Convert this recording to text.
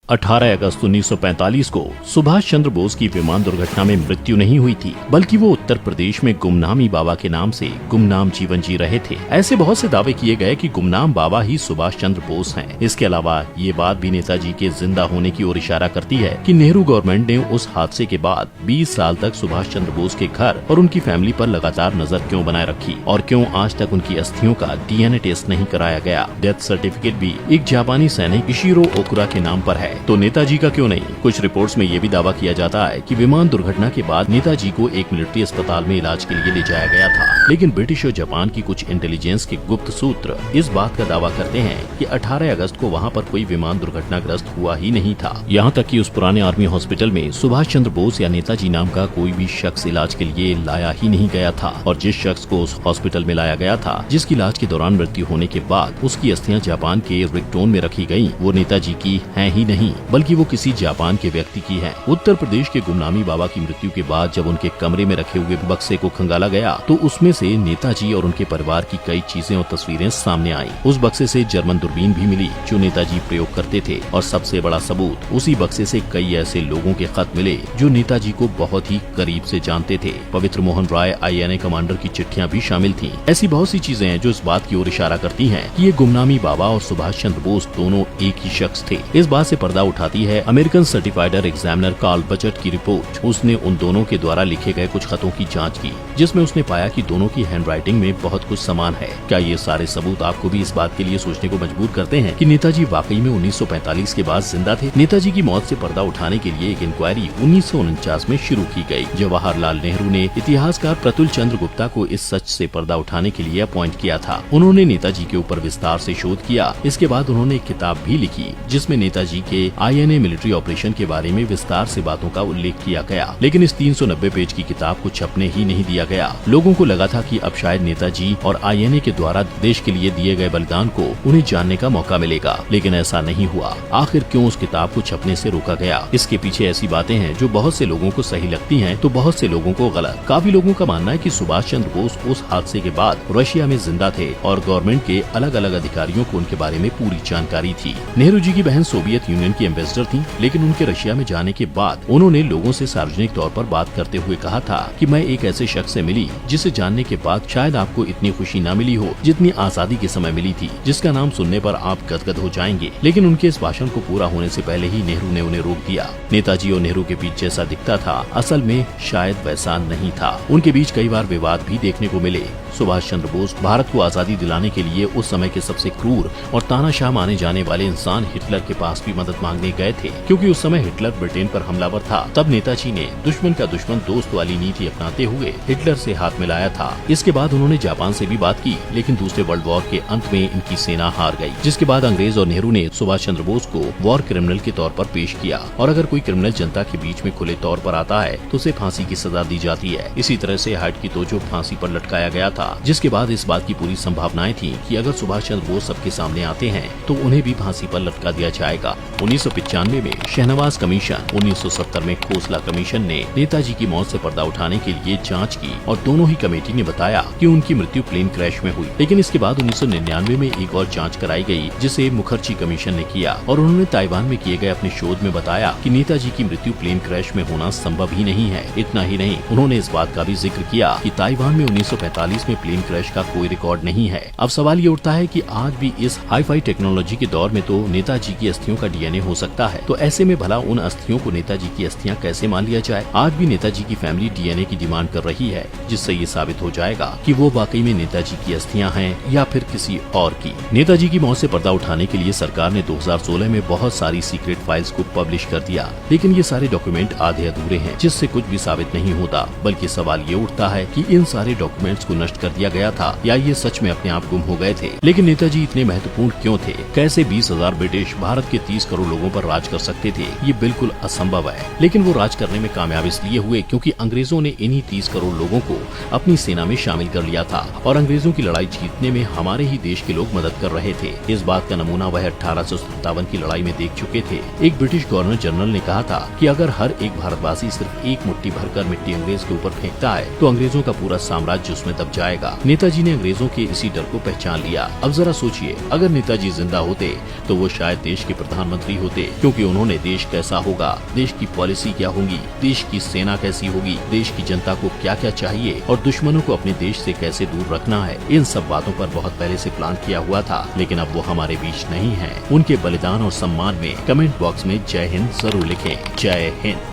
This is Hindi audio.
18 अगस्त 1945 को सुभाष चंद्र बोस की विमान दुर्घटना में मृत्यु नहीं हुई थी, बल्कि वो उत्तर प्रदेश में गुमनामी बाबा के नाम से गुमनाम जीवन जी रहे थे। ऐसे बहुत से दावे किए गए कि गुमनाम बाबा ही सुभाष चंद्र बोस हैं। इसके अलावा ये बात भी नेताजी के जिंदा होने की ओर इशारा करती है कि नेहरू गवर्नमेंट ने उस हादसे के बाद 20 साल तक सुभाष चंद्र बोस के घर और उनकी फैमिली पर लगातार नजर क्यों बनाए रखी और क्यों आज तक उनकी अस्थियों का DNA टेस्ट नहीं कराया गया। डेथ सर्टिफिकेट भी एक जापानी सैनिक इशिरो ओकुरा के नाम पर है, तो नेताजी का क्यों नहीं। कुछ रिपोर्ट्स में ये भी दावा किया जाता है कि विमान दुर्घटना के बाद नेताजी को एक मिलिट्री अस्पताल में इलाज के लिए ले जाया गया था, लेकिन ब्रिटिश और जापान की कुछ इंटेलिजेंस के गुप्त सूत्र इस बात का दावा करते हैं कि 18 अगस्त को वहां पर कोई विमान दुर्घटनाग्रस्त हुआ ही नहीं था। यहाँ तक कि उस पुराने आर्मी हॉस्पिटल में सुभाष चंद्र बोस या नेताजी नाम का कोई भी शख्स इलाज के लिए लाया ही नहीं गया था, और जिस शख्स को उस हॉस्पिटल में लाया गया था, जिसकी इलाज के दौरान मृत्यु होने के बाद उसकी अस्थियां जापान के रिक्टोन में रखी गयी, वो नेताजी की है ही नहीं, बल्कि वो किसी जापान के व्यक्ति की है। उत्तर प्रदेश के गुमनामी बाबा की मृत्यु के बाद जब उनके कमरे में रखे हुए बक्से को खंगाला गया तो उसमें से नेताजी और उनके परिवार की कई चीजें और तस्वीरें सामने आई। उस बक्से से जर्मन दूरबीन भी मिली जो नेताजी प्रयोग करते थे, और सबसे बड़ा सबूत, उसी बक्से से कई ऐसे लोगों के खत मिले जो नेताजी को बहुत ही करीब से जानते थे। पवित्र मोहन राय INA कमांडर की चिट्ठियां भी शामिल थीं। ऐसी बहुत सी चीजें हैं जो इस बात की ओर इशारा करती हैं कि ये गुमनामी बाबा और सुभाष चंद्र बोस दोनों एक ही शख्स थे। इस बात से पर्दा उठाती है अमेरिकन सर्टिफाइड एग्जामिनर कार्ल बचट की रिपोर्ट। उसने उन दोनों के द्वारा लिखे गए कुछ खतों की जांच की, जिसमें उसने पाया कि दोनों की हैंडराइटिंग में बहुत कुछ समान है। क्या ये सारे सबूत आपको भी इस बात के लिए सोचने को मजबूर करते हैं कि नेताजी वाकई में 1945 के बाद जिंदा थे? नेताजी की मौत से पर्दा उठाने के लिए एक इंक्वायरी 1949 में शुरू की गई। जवाहरलाल नेहरू ने इतिहासकार प्रतुल चंद्र गुप्ता को इस सच से पर्दा उठाने के लिए अपॉइंट किया था। उन्होंने नेताजी के ऊपर विस्तार से शोध किया। इसके बाद उन्होंने एक किताब भी लिखी जिसमें नेताजी के INA मिलिट्री ऑपरेशन के बारे में विस्तार से बातों का उल्लेख किया गया, लेकिन इस 390 पेज की किताब को छपने ही नहीं दिया गया। लोगों को लगा था कि अब शायद नेताजी और INA के द्वारा देश के लिए दिए गए बलिदान को उन्हें जानने का मौका मिलेगा, लेकिन ऐसा नहीं हुआ। आखिर क्यों उस किताब को छपने से रोका गया? इसके पीछे ऐसी बातें हैं जो बहुत से लोगों को सही लगती हैं तो बहुत से लोगों को गलत। काफी लोगों का मानना है कि सुभाष चंद्र बोस उस हादसे के बाद रशिया में जिंदा थे और गवर्नमेंट के अलग अलग अधिकारियों को उनके बारे में पूरी जानकारी थी। नेहरू जी की बहन सोवियत यूनियन की एम्बेसडर थी, लेकिन उनके रशिया में जाने के बाद उन्होंने लोगों से सार्वजनिक तौर पर बात करते हुए कहा था कि मैं एक ऐसे शख्स से मिली जिसे जानने के बाद शायद आपको इतनी खुशी न मिली हो जितनी आजादी के समय मिली थी, जिसका नाम सुनने पर आप गदगद हो जाएंगे। लेकिन उनके इस भाषण को पूरा होने से पहले ही नेहरू ने उन्हें रोक दिया। नेताजी और नेहरू के बीच जैसा दिखता था, असल में शायद वैसा नहीं था। उनके बीच कई बार विवाद भी देखने को मिले। सुभाष चंद्र बोस भारत को आजादी दिलाने के लिए उस समय के सबसे क्रूर और तानाशाह माने जाने वाले इंसान हिटलर के पास भी मदद मांगने गए थे, क्योंकि उस समय हिटलर ब्रिटेन पर हमलावर था। तब नेताजी ने दुश्मन का दुश्मन दोस्त वाली नीति अपनाते हुए हिटलर से हाथ मिलाया था। इसके बाद उन्होंने जापान से भी बात की, लेकिन दूसरे वर्ल्ड वॉर के अंत में इनकी सेना हार गई, जिसके बाद अंग्रेज और नेहरू ने सुभाष चंद्र बोस को वॉर क्रिमिनल के तौर पर पेश किया, और अगर कोई क्रिमिनल जनता के बीच में खुले तौर पर आता है तो उसे फांसी की सजा दी जाती है। इसी तरह से हाइट की तोजो फांसी पर लटकाया गया था, जिसके बाद इस बात की पूरी संभावनाएं थी कि अगर सुभाष चंद्र बोस सबके सामने आते हैं तो उन्हें भी फांसी पर लटका दिया जाएगा। 1995 में शहनवाज कमीशन, 1970 में खोसला कमीशन ने नेताजी की मौत से पर्दा उठाने के लिए जांच की, और दोनों ही कमेटी ने बताया कि उनकी मृत्यु प्लेन क्रैश में हुई। लेकिन इसके बाद 1999 में एक और जांच कराई गई, जिसे मुखर्जी कमीशन ने किया, और उन्होंने ताइवान में किए गए अपने शोध में बताया कि नेताजी की मृत्यु प्लेन क्रैश में होना संभव ही नहीं है। इतना ही नहीं, उन्होंने इस बात का भी जिक्र किया कि ताइवान में 1945 में प्लेन क्रैश का कोई रिकॉर्ड नहीं है। अब सवाल ये उठता है कि आज भी इस हाई-फाई टेक्नोलॉजी के दौर में तो नेताजी की अस्थियों का DNA हो सकता है, तो ऐसे में भला उन अस्थियों को नेताजी की अस्थियां कैसे मान लिया जाए? आज भी नेताजी की फैमिली DNA की डिमांड कर रही है, जिससे ये साबित हो जाएगा कि वो वाकई में नेताजी की अस्थियां हैं या फिर किसी और की। नेताजी की मौत से पर्दा उठाने के लिए सरकार ने 2016 में बहुत सारी सीक्रेट फाइल्स को पब्लिश कर दिया, लेकिन ये सारे डॉक्यूमेंट आधे अधूरे हैं, जिससे कुछ भी साबित नहीं होता। बल्कि सवाल ये उठता है कि इन सारे डॉक्यूमेंट्स को नष्ट कर दिया गया था या ये सच में अपने आप गुम हो गए थे। लेकिन नेताजी इतने महत्वपूर्ण क्यों थे? कैसे 20,000 ब्रिटिश भारत के 30 करोड़ लोगों पर राज कर सकते थे? ये बिल्कुल असंभव है। लेकिन वो राज करने में कामयाब इसलिए हुए क्योंकि अंग्रेजों ने इन्हीं 30 करोड़ लोगों को अपनी सेना में शामिल कर लिया था, और अंग्रेजों की लड़ाई जीतने में हमारे ही देश के लोग मदद कर रहे थे। इस बात का नमूना वह 1857 की लड़ाई में देख चुके थे। एक ब्रिटिश गवर्नर जनरल ने कहा था कि अगर हर एक भारतवासी सिर्फ एक मुट्ठी भरकर मिट्टी अंग्रेज के ऊपर फेंकता है तो अंग्रेजों का पूरा साम्राज्य उसमें दब जाएगा। नेताजी ने अंग्रेजों के इसी डर को पहचान लिया। अब जरा सोचिए, अगर नेताजी जिंदा होते तो वो शायद देश के प्रधानमंत्री होते, क्योंकि उन्होंने देश कैसा होगा, देश की पॉलिसी क्या होगी, देश की सेना कैसी होगी, देश की जनता को क्या क्या चाहिए और दुश्मनों को अपने देश से कैसे दूर रखना है, इन सब बातों पर बहुत पहले से प्लान किया हुआ था। लेकिन अब वो हमारे बीच नहीं है। उनके बलिदान और सम्मान में कमेंट बॉक्स में जय हिंद जरूर लिखें। जय हिंद।